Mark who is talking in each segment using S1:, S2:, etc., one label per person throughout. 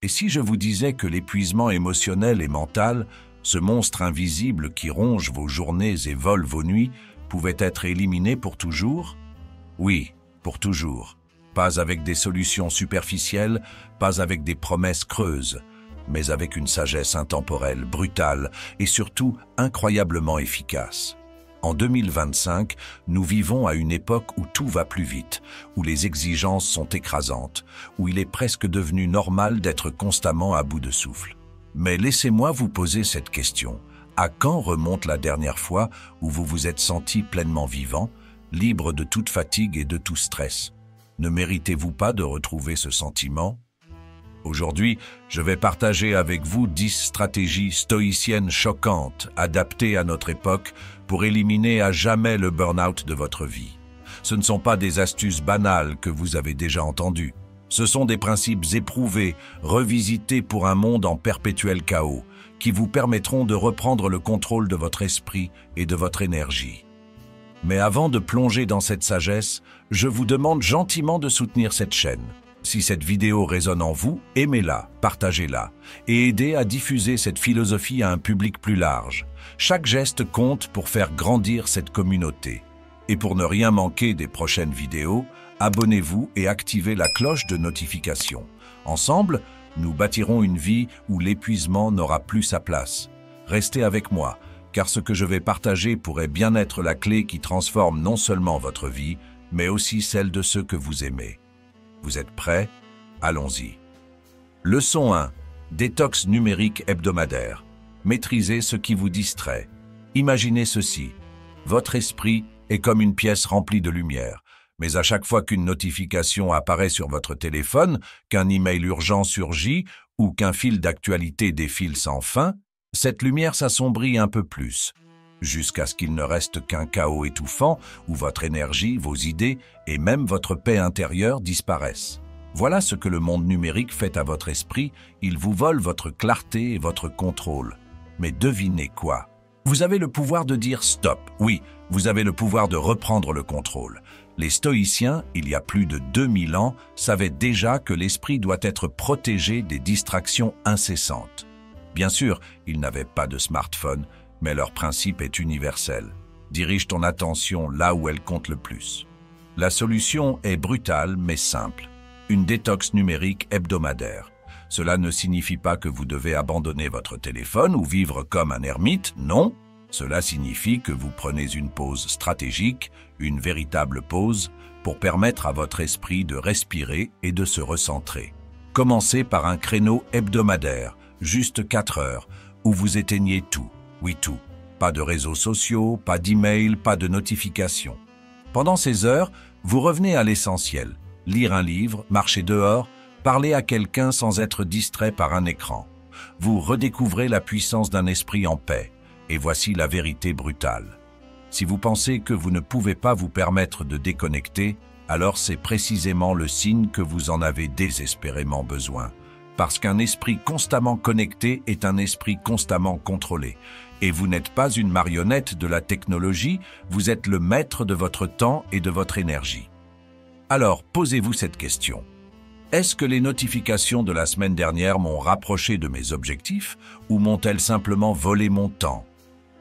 S1: Et si je vous disais que l'épuisement émotionnel et mental, ce monstre invisible qui ronge vos journées et vole vos nuits, pouvait être éliminé pour toujours? Oui, pour toujours. Pas avec des solutions superficielles, pas avec des promesses creuses, mais avec une sagesse intemporelle, brutale et surtout incroyablement efficace. En 2025, nous vivons à une époque où tout va plus vite, où les exigences sont écrasantes, où il est presque devenu normal d'être constamment à bout de souffle. Mais laissez-moi vous poser cette question. À quand remonte la dernière fois où vous vous êtes senti pleinement vivant, libre de toute fatigue et de tout stress? Ne méritez-vous pas de retrouver ce sentiment? Aujourd'hui, je vais partager avec vous 10 stratégies stoïciennes choquantes, adaptées à notre époque, pour éliminer à jamais le burn-out de votre vie. Ce ne sont pas des astuces banales que vous avez déjà entendues. Ce sont des principes éprouvés, revisités pour un monde en perpétuel chaos, qui vous permettront de reprendre le contrôle de votre esprit et de votre énergie. Mais avant de plonger dans cette sagesse, je vous demande gentiment de soutenir cette chaîne. Si cette vidéo résonne en vous, aimez-la, partagez-la et aidez à diffuser cette philosophie à un public plus large. Chaque geste compte pour faire grandir cette communauté. Et pour ne rien manquer des prochaines vidéos, abonnez-vous et activez la cloche de notification. Ensemble, nous bâtirons une vie où l'épuisement n'aura plus sa place. Restez avec moi, car ce que je vais partager pourrait bien être la clé qui transforme non seulement votre vie, mais aussi celle de ceux que vous aimez. Vous êtes prêts? Allons-y. Leçon 1. Détox numérique hebdomadaire. Maîtrisez ce qui vous distrait. Imaginez ceci. Votre esprit est comme une pièce remplie de lumière. Mais à chaque fois qu'une notification apparaît sur votre téléphone, qu'un email urgent surgit ou qu'un fil d'actualité défile sans fin, cette lumière s'assombrit un peu plus, jusqu'à ce qu'il ne reste qu'un chaos étouffant où votre énergie, vos idées et même votre paix intérieure disparaissent. Voilà ce que le monde numérique fait à votre esprit, il vous vole votre clarté et votre contrôle. Mais devinez quoi? Vous avez le pouvoir de dire stop, oui, vous avez le pouvoir de reprendre le contrôle. Les stoïciens, il y a plus de 2000 ans, savaient déjà que l'esprit doit être protégé des distractions incessantes. Bien sûr, ils n'avaient pas de smartphone, mais leur principe est universel. Dirige ton attention là où elle compte le plus. La solution est brutale mais simple. Une détox numérique hebdomadaire. Cela ne signifie pas que vous devez abandonner votre téléphone ou vivre comme un ermite, non. Cela signifie que vous prenez une pause stratégique, une véritable pause, pour permettre à votre esprit de respirer et de se recentrer. Commencez par un créneau hebdomadaire, juste 4 heures, où vous éteignez tout. Oui, tout. Pas de réseaux sociaux, pas d'email, pas de notifications. Pendant ces heures, vous revenez à l'essentiel. Lire un livre, marcher dehors, parler à quelqu'un sans être distrait par un écran. Vous redécouvrez la puissance d'un esprit en paix. Et voici la vérité brutale. Si vous pensez que vous ne pouvez pas vous permettre de déconnecter, alors c'est précisément le signe que vous en avez désespérément besoin. Parce qu'un esprit constamment connecté est un esprit constamment contrôlé. Et vous n'êtes pas une marionnette de la technologie, vous êtes le maître de votre temps et de votre énergie. Alors, posez-vous cette question. Est-ce que les notifications de la semaine dernière m'ont rapproché de mes objectifs ou m'ont-elles simplement volé mon temps?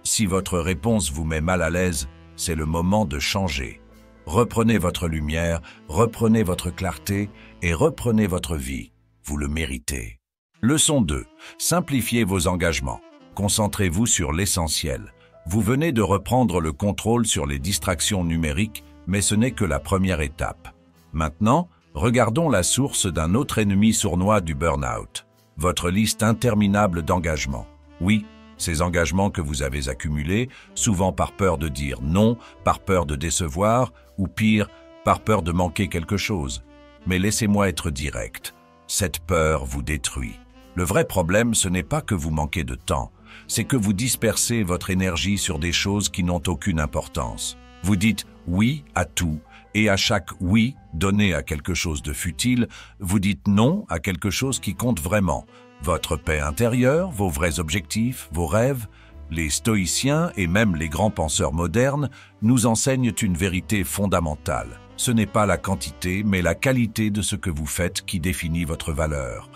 S1: Si votre réponse vous met mal à l'aise, c'est le moment de changer. Reprenez votre lumière, reprenez votre clarté et reprenez votre vie. Vous le méritez. Leçon 2. Simplifiez vos engagements. Concentrez-vous sur l'essentiel. Vous venez de reprendre le contrôle sur les distractions numériques, mais ce n'est que la première étape. Maintenant, regardons la source d'un autre ennemi sournois du burn-out. Votre liste interminable d'engagements. Oui, ces engagements que vous avez accumulés, souvent par peur de dire non, par peur de décevoir, ou pire, par peur de manquer quelque chose. Mais laissez-moi être direct. Cette peur vous détruit. Le vrai problème, ce n'est pas que vous manquez de temps, c'est que vous dispersez votre énergie sur des choses qui n'ont aucune importance. Vous dites oui à tout, et à chaque oui donné à quelque chose de futile, vous dites non à quelque chose qui compte vraiment. Votre paix intérieure, vos vrais objectifs, vos rêves. Les stoïciens et même les grands penseurs modernes nous enseignent une vérité fondamentale. Ce n'est pas la quantité, mais la qualité de ce que vous faites qui définit votre valeur.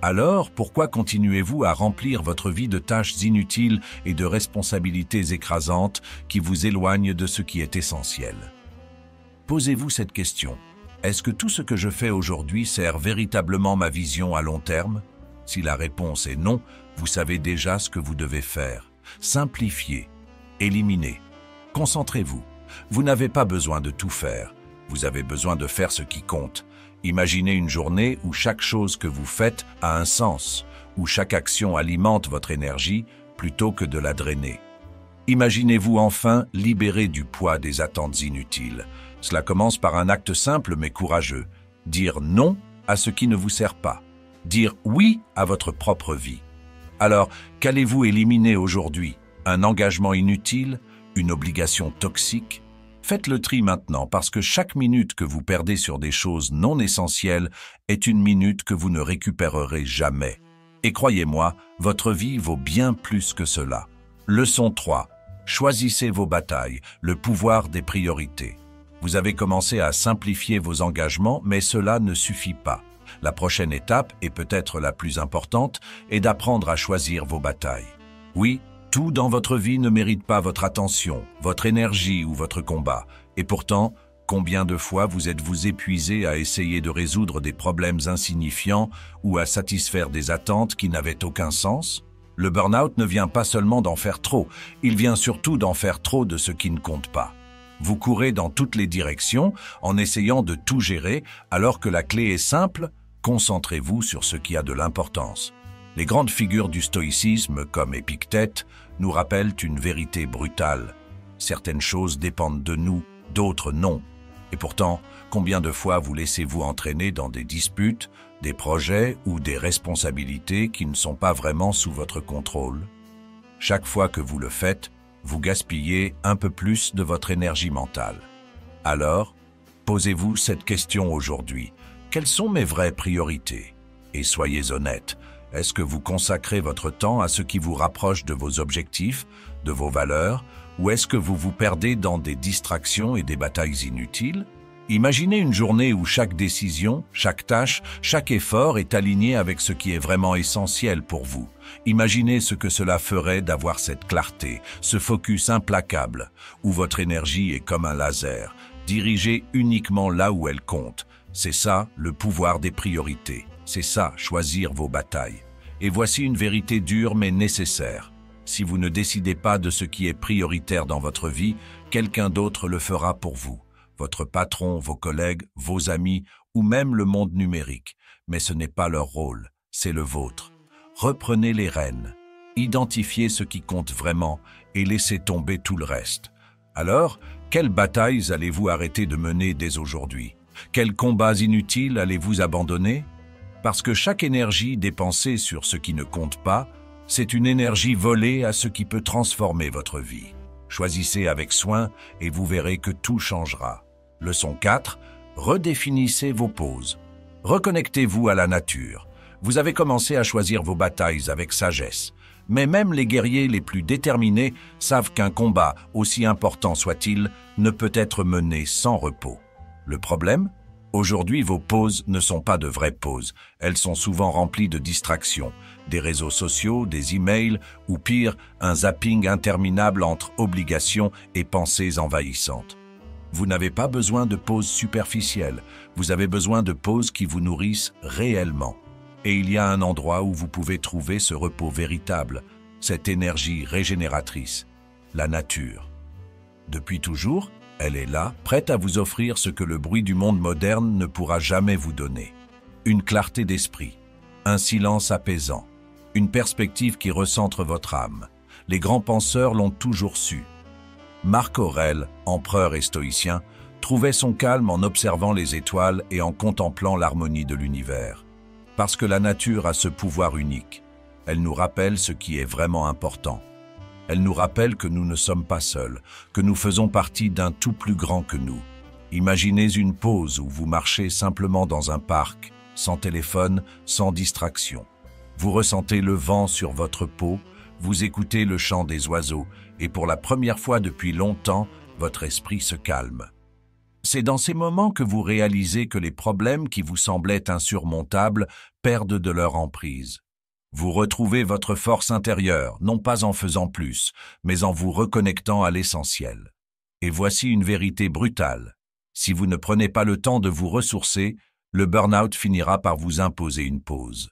S1: Alors, pourquoi continuez-vous à remplir votre vie de tâches inutiles et de responsabilités écrasantes qui vous éloignent de ce qui est essentiel? Posez-vous cette question. Est-ce que tout ce que je fais aujourd'hui sert véritablement ma vision à long terme? Si la réponse est non, vous savez déjà ce que vous devez faire. Simplifiez, éliminez, concentrez-vous. Vous n'avez pas besoin de tout faire. Vous avez besoin de faire ce qui compte. Imaginez une journée où chaque chose que vous faites a un sens, où chaque action alimente votre énergie plutôt que de la drainer. Imaginez-vous enfin libéré du poids des attentes inutiles. Cela commence par un acte simple mais courageux. Dire non à ce qui ne vous sert pas. Dire oui à votre propre vie. Alors, qu'allez-vous éliminer aujourd'hui? Un engagement inutile? Une obligation toxique? Faites le tri maintenant parce que chaque minute que vous perdez sur des choses non essentielles est une minute que vous ne récupérerez jamais. Et croyez-moi, votre vie vaut bien plus que cela. Leçon 3. Choisissez vos batailles, le pouvoir des priorités. Vous avez commencé à simplifier vos engagements, mais cela ne suffit pas. La prochaine étape, et peut-être la plus importante, est d'apprendre à choisir vos batailles. Oui, tout dans votre vie ne mérite pas votre attention, votre énergie ou votre combat. Et pourtant, combien de fois vous êtes-vous épuisé à essayer de résoudre des problèmes insignifiants ou à satisfaire des attentes qui n'avaient aucun sens? Le burn-out ne vient pas seulement d'en faire trop, il vient surtout d'en faire trop de ce qui ne compte pas. Vous courez dans toutes les directions en essayant de tout gérer, alors que la clé est simple, concentrez-vous sur ce qui a de l'importance. Les grandes figures du stoïcisme, comme Épictète, nous rappellent une vérité brutale. Certaines choses dépendent de nous, d'autres non. Et pourtant, combien de fois vous laissez-vous entraîner dans des disputes, des projets ou des responsabilités qui ne sont pas vraiment sous votre contrôle? Chaque fois que vous le faites, vous gaspillez un peu plus de votre énergie mentale. Alors, posez-vous cette question aujourd'hui. Quelles sont mes vraies priorités? Et soyez honnête. Est-ce que vous consacrez votre temps à ce qui vous rapproche de vos objectifs, de vos valeurs, ou est-ce que vous vous perdez dans des distractions et des batailles inutiles? Imaginez une journée où chaque décision, chaque tâche, chaque effort est aligné avec ce qui est vraiment essentiel pour vous. Imaginez ce que cela ferait d'avoir cette clarté, ce focus implacable, où votre énergie est comme un laser, dirigée uniquement là où elle compte. C'est ça, le pouvoir des priorités. C'est ça, choisir vos batailles. Et voici une vérité dure mais nécessaire. Si vous ne décidez pas de ce qui est prioritaire dans votre vie, quelqu'un d'autre le fera pour vous. Votre patron, vos collègues, vos amis ou même le monde numérique. Mais ce n'est pas leur rôle, c'est le vôtre. Reprenez les rênes, identifiez ce qui compte vraiment et laissez tomber tout le reste. Alors, quelles batailles allez-vous arrêter de mener dès aujourd'hui? Quels combats inutiles allez-vous abandonner? Parce que chaque énergie dépensée sur ce qui ne compte pas, c'est une énergie volée à ce qui peut transformer votre vie. Choisissez avec soin et vous verrez que tout changera. Leçon 4. Redéfinissez vos pauses. Reconnectez-vous à la nature. Vous avez commencé à choisir vos batailles avec sagesse. Mais même les guerriers les plus déterminés savent qu'un combat, aussi important soit-il, ne peut être mené sans repos. Le problème? Aujourd'hui, vos pauses ne sont pas de vraies pauses. Elles sont souvent remplies de distractions, des réseaux sociaux, des emails ou pire, un zapping interminable entre obligations et pensées envahissantes. Vous n'avez pas besoin de pauses superficielles, vous avez besoin de pauses qui vous nourrissent réellement. Et il y a un endroit où vous pouvez trouver ce repos véritable, cette énergie régénératrice, la nature. Depuis toujours, elle est là, prête à vous offrir ce que le bruit du monde moderne ne pourra jamais vous donner. Une clarté d'esprit, un silence apaisant, une perspective qui recentre votre âme. Les grands penseurs l'ont toujours su. Marc Aurèle, empereur et stoïcien, trouvait son calme en observant les étoiles et en contemplant l'harmonie de l'univers. Parce que la nature a ce pouvoir unique. Elle nous rappelle ce qui est vraiment important. Elle nous rappelle que nous ne sommes pas seuls, que nous faisons partie d'un tout plus grand que nous. Imaginez une pause où vous marchez simplement dans un parc, sans téléphone, sans distraction. Vous ressentez le vent sur votre peau, vous écoutez le chant des oiseaux et pour la première fois depuis longtemps, votre esprit se calme. C'est dans ces moments que vous réalisez que les problèmes qui vous semblaient insurmontables perdent de leur emprise. Vous retrouvez votre force intérieure, non pas en faisant plus, mais en vous reconnectant à l'essentiel. Et voici une vérité brutale. Si vous ne prenez pas le temps de vous ressourcer, le burn-out finira par vous imposer une pause.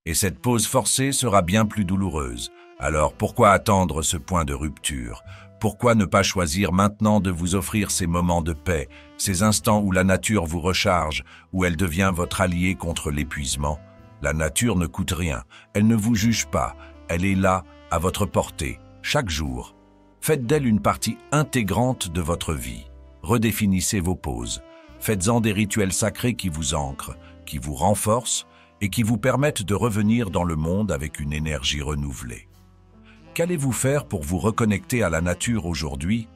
S1: Et cette pause forcée sera bien plus douloureuse. Alors pourquoi attendre ce point de rupture? Pourquoi ne pas choisir maintenant de vous offrir ces moments de paix, ces instants où la nature vous recharge, où elle devient votre allié contre l'épuisement? La nature ne coûte rien, elle ne vous juge pas, elle est là, à votre portée, chaque jour. Faites d'elle une partie intégrante de votre vie. Redéfinissez vos pauses. Faites-en des rituels sacrés qui vous ancrent, qui vous renforcent et qui vous permettent de revenir dans le monde avec une énergie renouvelée. Qu'allez-vous faire pour vous reconnecter à la nature aujourd'hui?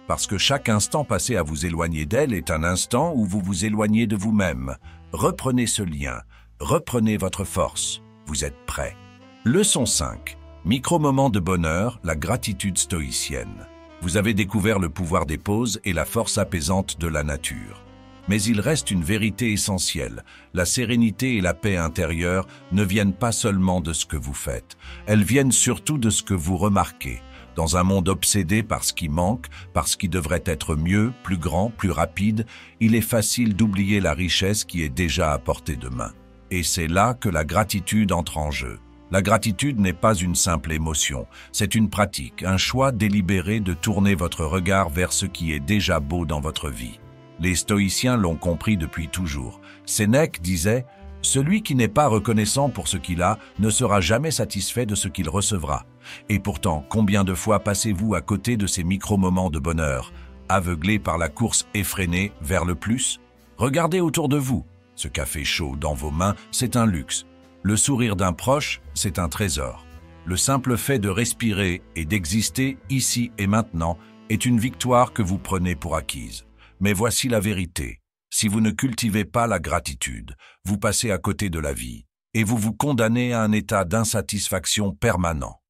S1: Parce que chaque instant passé à vous éloigner d'elle est un instant où vous vous éloignez de vous-même. Reprenez ce lien, reprenez votre force. Vous êtes prêts. Leçon 5. Micro-moment de bonheur, la gratitude stoïcienne. Vous avez découvert le pouvoir des pauses et la force apaisante de la nature. Mais il reste une vérité essentielle. La sérénité et la paix intérieure ne viennent pas seulement de ce que vous faites. Elles viennent surtout de ce que vous remarquez. Dans un monde obsédé par ce qui manque, par ce qui devrait être mieux, plus grand, plus rapide, il est facile d'oublier la richesse qui est déjà à portée de main. Et c'est là que la gratitude entre en jeu. La gratitude n'est pas une simple émotion, c'est une pratique, un choix délibéré de tourner votre regard vers ce qui est déjà beau dans votre vie. Les stoïciens l'ont compris depuis toujours. Sénèque disait « Celui qui n'est pas reconnaissant pour ce qu'il a ne sera jamais satisfait de ce qu'il recevra. » Et pourtant, combien de fois passez-vous à côté de ces micro-moments de bonheur, aveuglés par la course effrénée vers le plus? Regardez autour de vous. Ce café chaud dans vos mains, c'est un luxe. Le sourire d'un proche, c'est un trésor. Le simple fait de respirer et d'exister ici et maintenant est une victoire que vous prenez pour acquise. Mais voici la vérité. Si vous ne cultivez pas la gratitude, vous passez à côté de la vie et vous vous condamnez à un état d'insatisfaction permanent.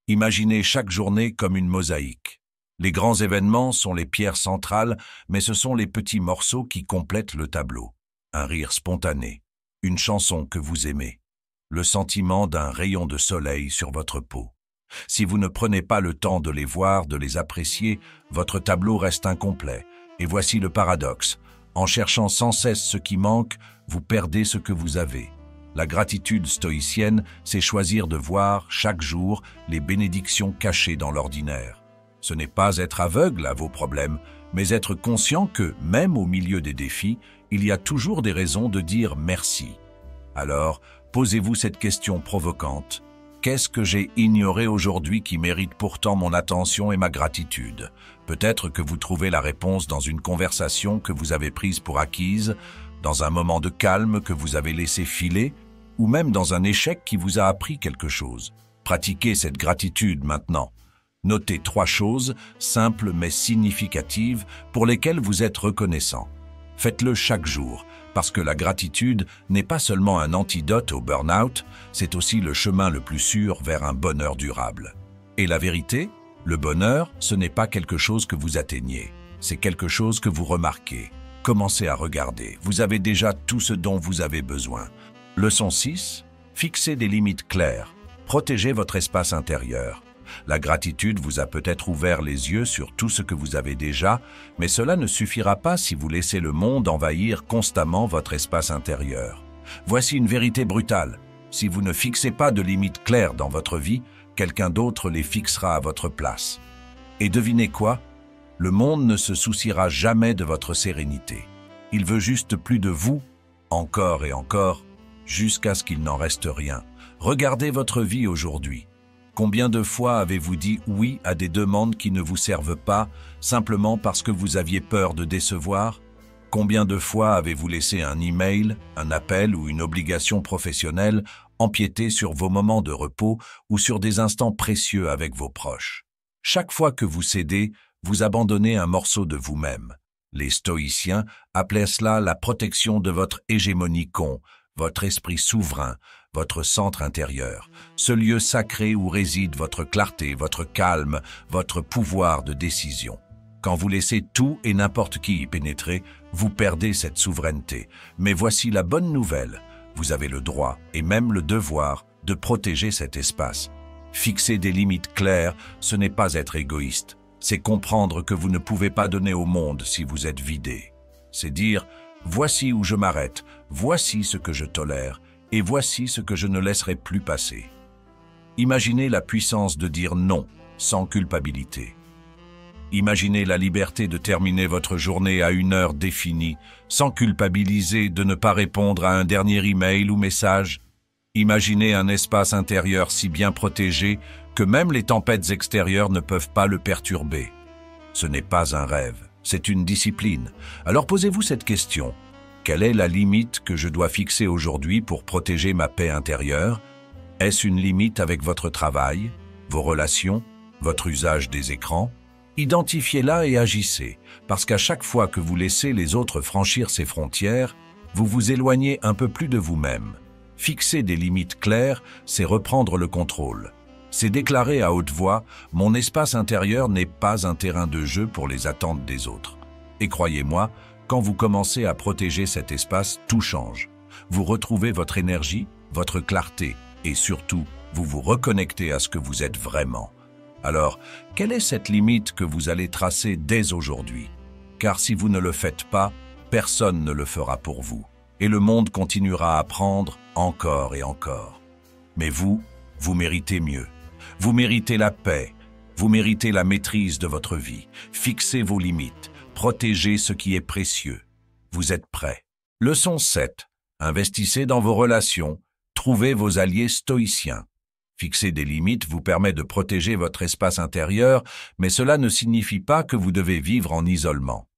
S1: Imaginez chaque journée comme une mosaïque. Les grands événements sont les pierres centrales, mais ce sont les petits morceaux qui complètent le tableau. Un rire spontané, une chanson que vous aimez, le sentiment d'un rayon de soleil sur votre peau. Si vous ne prenez pas le temps de les voir, de les apprécier, votre tableau reste incomplet. Et voici le paradoxe. En cherchant sans cesse ce qui manque, vous perdez ce que vous avez. La gratitude stoïcienne, c'est choisir de voir, chaque jour, les bénédictions cachées dans l'ordinaire. Ce n'est pas être aveugle à vos problèmes, mais être conscient que, même au milieu des défis, il y a toujours des raisons de dire merci. Alors, posez-vous cette question provocante. Qu'est-ce que j'ai ignoré aujourd'hui qui mérite pourtant mon attention et ma gratitude? Peut-être que vous trouvez la réponse dans une conversation que vous avez prise pour acquise, dans un moment de calme que vous avez laissé filer, ou même dans un échec qui vous a appris quelque chose. Pratiquez cette gratitude maintenant. Notez 3 choses, simples mais significatives, pour lesquelles vous êtes reconnaissant. Faites-le chaque jour, parce que la gratitude n'est pas seulement un antidote au burn-out, c'est aussi le chemin le plus sûr vers un bonheur durable. Et la vérité, le bonheur, ce n'est pas quelque chose que vous atteignez, c'est quelque chose que vous remarquez. Commencez à regarder, vous avez déjà tout ce dont vous avez besoin. Leçon 6, fixez des limites claires, protégez votre espace intérieur. La gratitude vous a peut-être ouvert les yeux sur tout ce que vous avez déjà, mais cela ne suffira pas si vous laissez le monde envahir constamment votre espace intérieur. Voici une vérité brutale. Si vous ne fixez pas de limites claires dans votre vie, quelqu'un d'autre les fixera à votre place. Et devinez quoi? Le monde ne se souciera jamais de votre sérénité. Il veut juste plus de vous, encore et encore, jusqu'à ce qu'il n'en reste rien. Regardez votre vie aujourd'hui. Combien de fois avez-vous dit oui à des demandes qui ne vous servent pas, simplement parce que vous aviez peur de décevoir? Combien de fois avez-vous laissé un email, un appel ou une obligation professionnelle empiéter sur vos moments de repos ou sur des instants précieux avec vos proches? Chaque fois que vous cédez, vous abandonnez un morceau de vous-même. Les stoïciens appelaient cela la protection de votre hégémonie votre esprit souverain, votre centre intérieur, ce lieu sacré où réside votre clarté, votre calme, votre pouvoir de décision. Quand vous laissez tout et n'importe qui y pénétrer, vous perdez cette souveraineté. Mais voici la bonne nouvelle. Vous avez le droit et même le devoir de protéger cet espace. Fixer des limites claires, ce n'est pas être égoïste. C'est comprendre que vous ne pouvez pas donner au monde si vous êtes vidé. C'est dire « voici où je m'arrête, voici ce que je tolère, et voici ce que je ne laisserai plus passer ». Imaginez la puissance de dire non, sans culpabilité. Imaginez la liberté de terminer votre journée à une heure définie, sans culpabiliser de ne pas répondre à un dernier email ou message. Imaginez un espace intérieur si bien protégé que même les tempêtes extérieures ne peuvent pas le perturber. Ce n'est pas un rêve, c'est une discipline. Alors posez-vous cette question. Quelle est la limite que je dois fixer aujourd'hui pour protéger ma paix intérieure? Est-ce une limite avec votre travail, vos relations, votre usage des écrans? Identifiez-la et agissez, parce qu'à chaque fois que vous laissez les autres franchir ces frontières, vous vous éloignez un peu plus de vous-même. Fixer des limites claires, c'est reprendre le contrôle. C'est déclarer à haute voix « Mon espace intérieur n'est pas un terrain de jeu pour les attentes des autres ». Et croyez-moi, quand vous commencez à protéger cet espace, tout change. Vous retrouvez votre énergie, votre clarté, et surtout, vous vous reconnectez à ce que vous êtes vraiment. Alors, quelle est cette limite que vous allez tracer dès aujourd'hui? Car si vous ne le faites pas, personne ne le fera pour vous. Et le monde continuera à prendre encore et encore. Mais vous méritez mieux. Vous méritez la paix. Vous méritez la maîtrise de votre vie. Fixez vos limites. Protégez ce qui est précieux. Vous êtes prêts. Leçon 7. Investissez dans vos relations. Trouvez vos alliés stoïciens. Fixer des limites vous permet de protéger votre espace intérieur, mais cela ne signifie pas que vous devez vivre en isolement.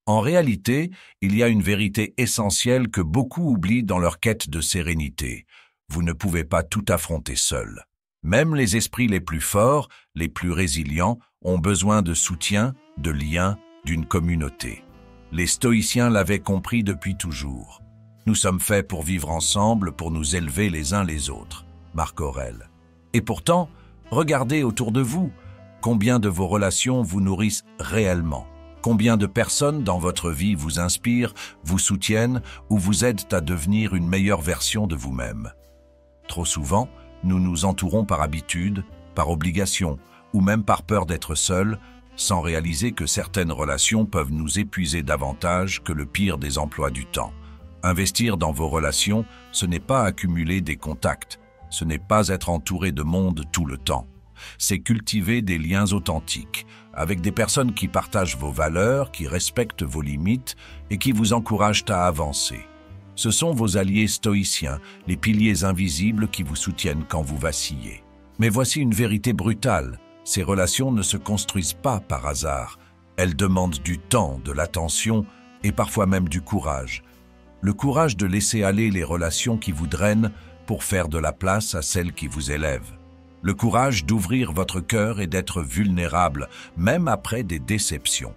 S1: En réalité, il y a une vérité essentielle que beaucoup oublient dans leur quête de sérénité. Vous ne pouvez pas tout affronter seul. Même les esprits les plus forts, les plus résilients, ont besoin de soutien, de liens, d'une communauté. Les stoïciens l'avaient compris depuis toujours. Nous sommes faits pour vivre ensemble, pour nous élever les uns les autres. Marc Aurèle. Et pourtant, regardez autour de vous. Combien de vos relations vous nourrissent réellement? Combien de personnes dans votre vie vous inspirent, vous soutiennent ou vous aident à devenir une meilleure version de vous-même? Trop souvent, nous nous entourons par habitude, par obligation ou même par peur d'être seuls, sans réaliser que certaines relations peuvent nous épuiser davantage que le pire des emplois du temps. Investir dans vos relations, ce n'est pas accumuler des contacts, ce n'est pas être entouré de monde tout le temps. C'est cultiver des liens authentiques, avec des personnes qui partagent vos valeurs, qui respectent vos limites et qui vous encouragent à avancer. Ce sont vos alliés stoïciens, les piliers invisibles qui vous soutiennent quand vous vacillez. Mais voici une vérité brutale, ces relations ne se construisent pas par hasard. Elles demandent du temps, de l'attention et parfois même du courage. Le courage de laisser aller les relations qui vous drainent pour faire de la place à celles qui vous élèvent. Le courage d'ouvrir votre cœur et d'être vulnérable, même après des déceptions.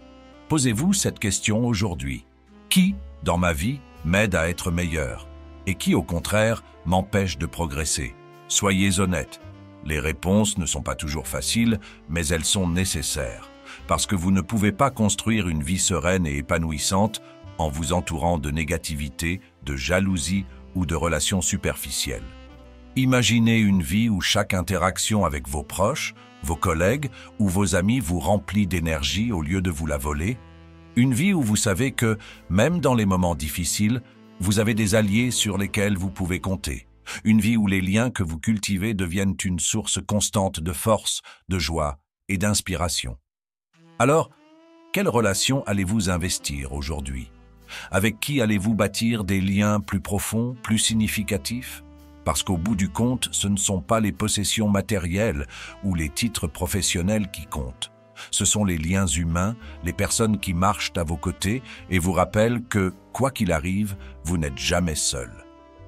S1: Posez-vous cette question aujourd'hui. Qui, dans ma vie, m'aide à être meilleur? Et qui, au contraire, m'empêche de progresser? Soyez honnête. Les réponses ne sont pas toujours faciles, mais elles sont nécessaires. Parce que vous ne pouvez pas construire une vie sereine et épanouissante en vous entourant de négativité, de jalousie ou de relations superficielles. Imaginez une vie où chaque interaction avec vos proches, vos collègues ou vos amis vous remplit d'énergie au lieu de vous la voler. Une vie où vous savez que, même dans les moments difficiles, vous avez des alliés sur lesquels vous pouvez compter. Une vie où les liens que vous cultivez deviennent une source constante de force, de joie et d'inspiration. Alors, quelle relation allez-vous investir aujourd'hui? Avec qui allez-vous bâtir des liens plus profonds, plus significatifs? Parce qu'au bout du compte, ce ne sont pas les possessions matérielles ou les titres professionnels qui comptent. Ce sont les liens humains, les personnes qui marchent à vos côtés et vous rappellent que, quoi qu'il arrive, vous n'êtes jamais seul.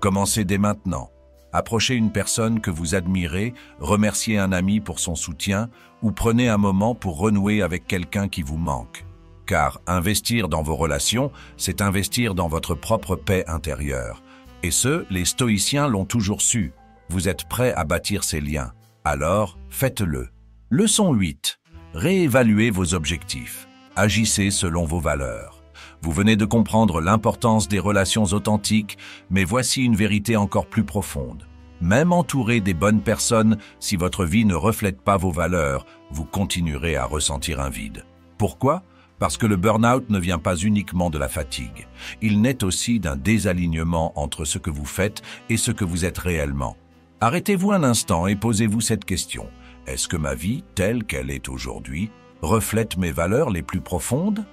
S1: Commencez dès maintenant. Approchez une personne que vous admirez, remerciez un ami pour son soutien ou prenez un moment pour renouer avec quelqu'un qui vous manque. Car investir dans vos relations, c'est investir dans votre propre paix intérieure. Et les stoïciens l'ont toujours su. Vous êtes prêts à bâtir ces liens. Alors, faites-le. Leçon 8. Réévaluez vos objectifs. Agissez selon vos valeurs. Vous venez de comprendre l'importance des relations authentiques, mais voici une vérité encore plus profonde. Même entouré des bonnes personnes, si votre vie ne reflète pas vos valeurs, vous continuerez à ressentir un vide. Pourquoi ? Parce que le burn-out ne vient pas uniquement de la fatigue. Il naît aussi d'un désalignement entre ce que vous faites et ce que vous êtes réellement. Arrêtez-vous un instant et posez-vous cette question. Est-ce que ma vie, telle qu'elle est aujourd'hui, reflète mes valeurs les plus profondes ?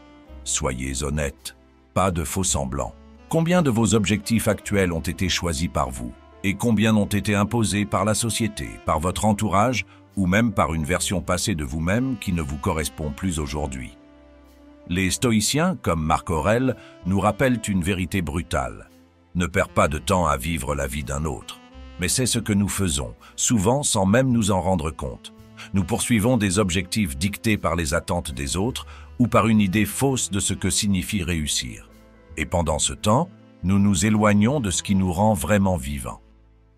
S1: Soyez honnête, pas de faux semblants. Combien de vos objectifs actuels ont été choisis par vous ? Et combien ont été imposés par la société, par votre entourage, ou même par une version passée de vous-même qui ne vous correspond plus aujourd'hui ? Les stoïciens, comme Marc Aurèle, nous rappellent une vérité brutale. Ne perds pas de temps à vivre la vie d'un autre. Mais c'est ce que nous faisons, souvent sans même nous en rendre compte. Nous poursuivons des objectifs dictés par les attentes des autres ou par une idée fausse de ce que signifie réussir. Et pendant ce temps, nous nous éloignons de ce qui nous rend vraiment vivants.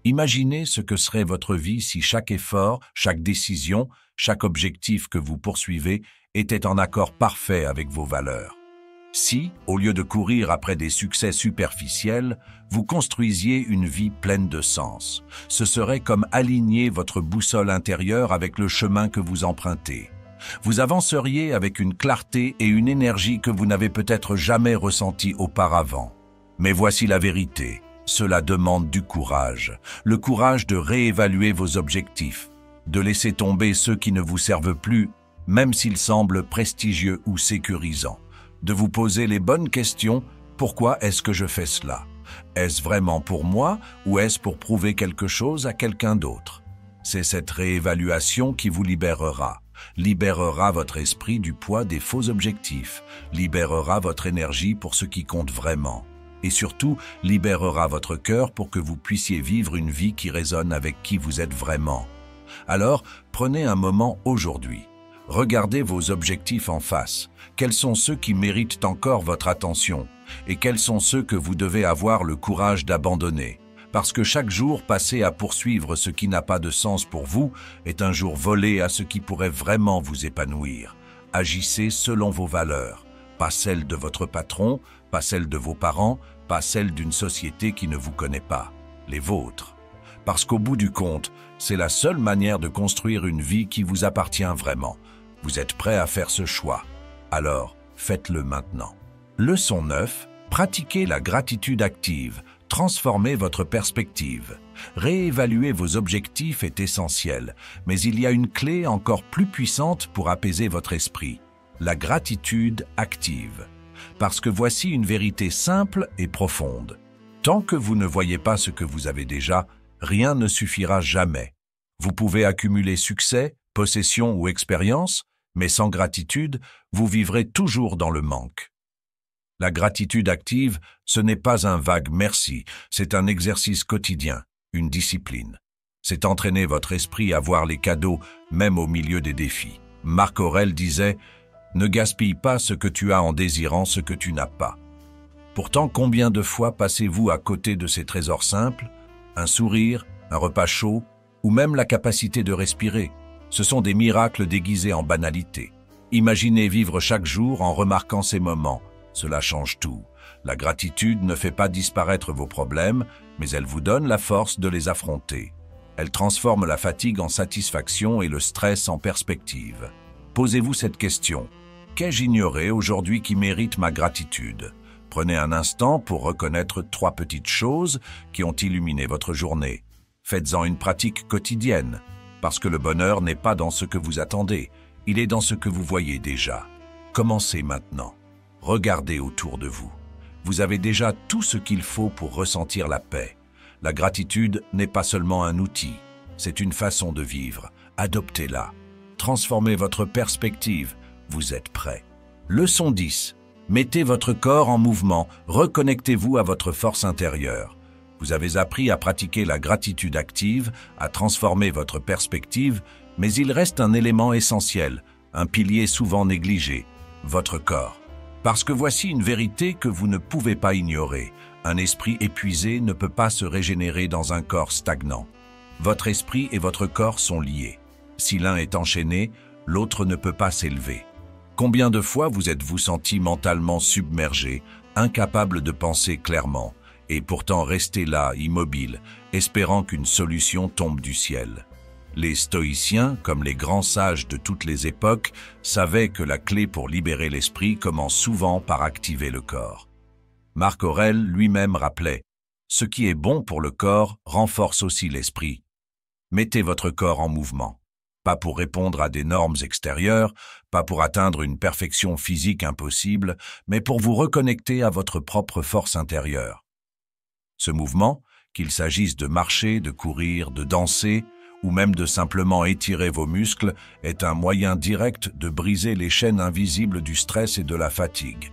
S1: Imaginez ce que serait votre vie si chaque effort, chaque décision, chaque objectif que vous poursuivez était en accord parfait avec vos valeurs. Si, au lieu de courir après des succès superficiels, vous construisiez une vie pleine de sens, ce serait comme aligner votre boussole intérieure avec le chemin que vous empruntez. Vous avanceriez avec une clarté et une énergie que vous n'avez peut-être jamais ressenties auparavant. Mais voici la vérité. Cela demande du courage. Le courage de réévaluer vos objectifs, de laisser tomber ceux qui ne vous servent plus, même s'ils semblent prestigieux ou sécurisants. De vous poser les bonnes questions. Pourquoi est-ce que je fais cela? Est-ce vraiment pour moi ou est-ce pour prouver quelque chose à quelqu'un d'autre? C'est cette réévaluation qui vous libérera votre esprit du poids des faux objectifs, libérera votre énergie pour ce qui compte vraiment, et surtout libérera votre cœur pour que vous puissiez vivre une vie qui résonne avec qui vous êtes vraiment. Alors, prenez un moment aujourd'hui. Regardez vos objectifs en face. Quels sont ceux qui méritent encore votre attention? Et quels sont ceux que vous devez avoir le courage d'abandonner? Parce que chaque jour passé à poursuivre ce qui n'a pas de sens pour vous est un jour volé à ce qui pourrait vraiment vous épanouir. Agissez selon vos valeurs, pas celles de votre patron, pas celles de vos parents, pas celles d'une société qui ne vous connaît pas, les vôtres. Parce qu'au bout du compte, c'est la seule manière de construire une vie qui vous appartient vraiment. Vous êtes prêt à faire ce choix. Alors, faites-le maintenant. Leçon 9. Pratiquez la gratitude active. Transformez votre perspective. Réévaluer vos objectifs est essentiel, mais il y a une clé encore plus puissante pour apaiser votre esprit. La gratitude active. Parce que voici une vérité simple et profonde. Tant que vous ne voyez pas ce que vous avez déjà, rien ne suffira jamais. Vous pouvez accumuler succès, possession ou expérience, mais sans gratitude, vous vivrez toujours dans le manque. La gratitude active, ce n'est pas un vague merci, c'est un exercice quotidien, une discipline. C'est entraîner votre esprit à voir les cadeaux, même au milieu des défis. Marc Aurèle disait « Ne gaspille pas ce que tu as en désirant ce que tu n'as pas ». Pourtant, combien de fois passez-vous à côté de ces trésors simples? Un sourire, un repas chaud, ou même la capacité de respirer. Ce sont des miracles déguisés en banalité. Imaginez vivre chaque jour en remarquant ces moments. Cela change tout. La gratitude ne fait pas disparaître vos problèmes, mais elle vous donne la force de les affronter. Elle transforme la fatigue en satisfaction et le stress en perspective. Posez-vous cette question. Qu'ai-je ignoré aujourd'hui qui mérite ma gratitude? Prenez un instant pour reconnaître 3 petites choses qui ont illuminé votre journée. Faites-en une pratique quotidienne, parce que le bonheur n'est pas dans ce que vous attendez, il est dans ce que vous voyez déjà. Commencez maintenant. Regardez autour de vous. Vous avez déjà tout ce qu'il faut pour ressentir la paix. La gratitude n'est pas seulement un outil, c'est une façon de vivre. Adoptez-la. Transformez votre perspective. Vous êtes prêt. Leçon 10. Mettez votre corps en mouvement. Reconnectez-vous à votre force intérieure. Vous avez appris à pratiquer la gratitude active, à transformer votre perspective, mais il reste un élément essentiel, un pilier souvent négligé, votre corps. Parce que voici une vérité que vous ne pouvez pas ignorer. Un esprit épuisé ne peut pas se régénérer dans un corps stagnant. Votre esprit et votre corps sont liés. Si l'un est enchaîné, l'autre ne peut pas s'élever. Combien de fois vous êtes-vous senti mentalement submergé, incapable de penser clairement, et pourtant resté là, immobile, espérant qu'une solution tombe du ciel? Les stoïciens, comme les grands sages de toutes les époques, savaient que la clé pour libérer l'esprit commence souvent par activer le corps. Marc Aurèle lui-même rappelait « Ce qui est bon pour le corps renforce aussi l'esprit. Mettez votre corps en mouvement. Pas pour répondre à des normes extérieures, pas pour atteindre une perfection physique impossible, mais pour vous reconnecter à votre propre force intérieure. Ce mouvement, qu'il s'agisse de marcher, de courir, de danser, ou même de simplement étirer vos muscles, est un moyen direct de briser les chaînes invisibles du stress et de la fatigue.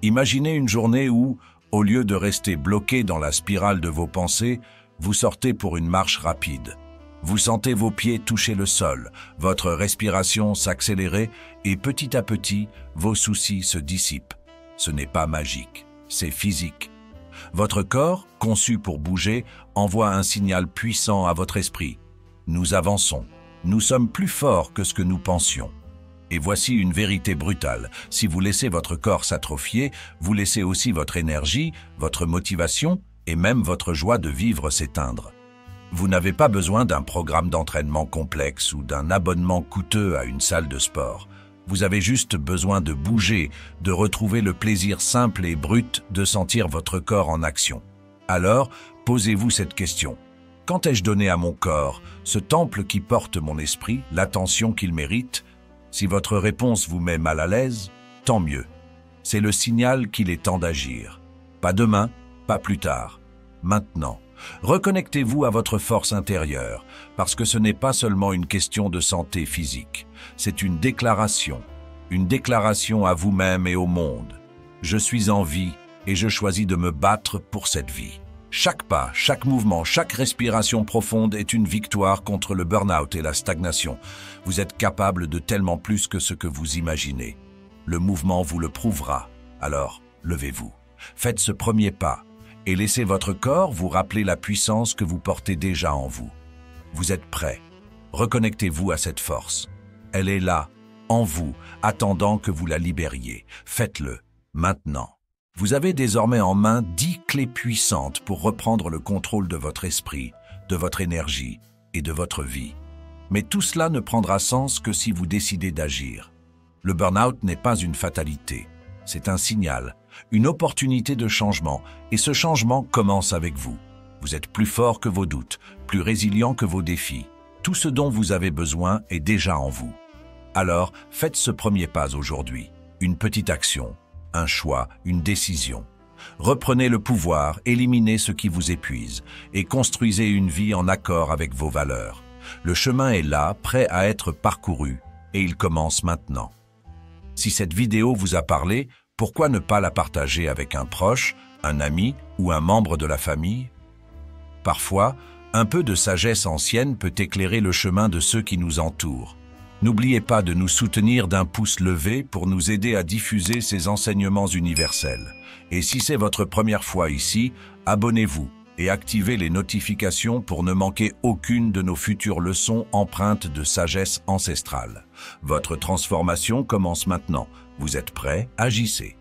S1: Imaginez une journée où, au lieu de rester bloqué dans la spirale de vos pensées, vous sortez pour une marche rapide. Vous sentez vos pieds toucher le sol, votre respiration s'accélérer et petit à petit, vos soucis se dissipent. Ce n'est pas magique, c'est physique. Votre corps, conçu pour bouger, envoie un signal puissant à votre esprit. Nous avançons, nous sommes plus forts que ce que nous pensions. Et voici une vérité brutale, si vous laissez votre corps s'atrophier, vous laissez aussi votre énergie, votre motivation et même votre joie de vivre s'éteindre. Vous n'avez pas besoin d'un programme d'entraînement complexe ou d'un abonnement coûteux à une salle de sport. Vous avez juste besoin de bouger, de retrouver le plaisir simple et brut de sentir votre corps en action. Alors, posez-vous cette question. Quand ai-je donné à mon corps, ce temple qui porte mon esprit, l'attention qu'il mérite? Si votre réponse vous met mal à l'aise, tant mieux. C'est le signal qu'il est temps d'agir. Pas demain, pas plus tard. Maintenant. Reconnectez-vous à votre force intérieure, parce que ce n'est pas seulement une question de santé physique. C'est une déclaration à vous-même et au monde. Je suis en vie et je choisis de me battre pour cette vie. Chaque pas, chaque mouvement, chaque respiration profonde est une victoire contre le burn-out et la stagnation. Vous êtes capable de tellement plus que ce que vous imaginez. Le mouvement vous le prouvera. Alors, levez-vous. Faites ce premier pas. Et laissez votre corps vous rappeler la puissance que vous portez déjà en vous. Vous êtes prêt. Reconnectez-vous à cette force. Elle est là, en vous, attendant que vous la libériez. Faites-le, maintenant. Vous avez désormais en main 10 clés puissantes pour reprendre le contrôle de votre esprit, de votre énergie et de votre vie. Mais tout cela ne prendra sens que si vous décidez d'agir. Le burn-out n'est pas une fatalité. C'est un signal, une opportunité de changement, et ce changement commence avec vous. Vous êtes plus fort que vos doutes, plus résilient que vos défis. Tout ce dont vous avez besoin est déjà en vous. Alors, faites ce premier pas aujourd'hui. Une petite action, un choix, une décision. Reprenez le pouvoir, éliminez ce qui vous épuise, et construisez une vie en accord avec vos valeurs. Le chemin est là, prêt à être parcouru, et il commence maintenant. Si cette vidéo vous a parlé, pourquoi ne pas la partager avec un proche, un ami ou un membre de la famille? Parfois, un peu de sagesse ancienne peut éclairer le chemin de ceux qui nous entourent. N'oubliez pas de nous soutenir d'un pouce levé pour nous aider à diffuser ces enseignements universels. Et si c'est votre première fois ici, abonnez-vous et activez les notifications pour ne manquer aucune de nos futures leçons empreintes de sagesse ancestrale. Votre transformation commence maintenant. Vous êtes prêts? Agissez.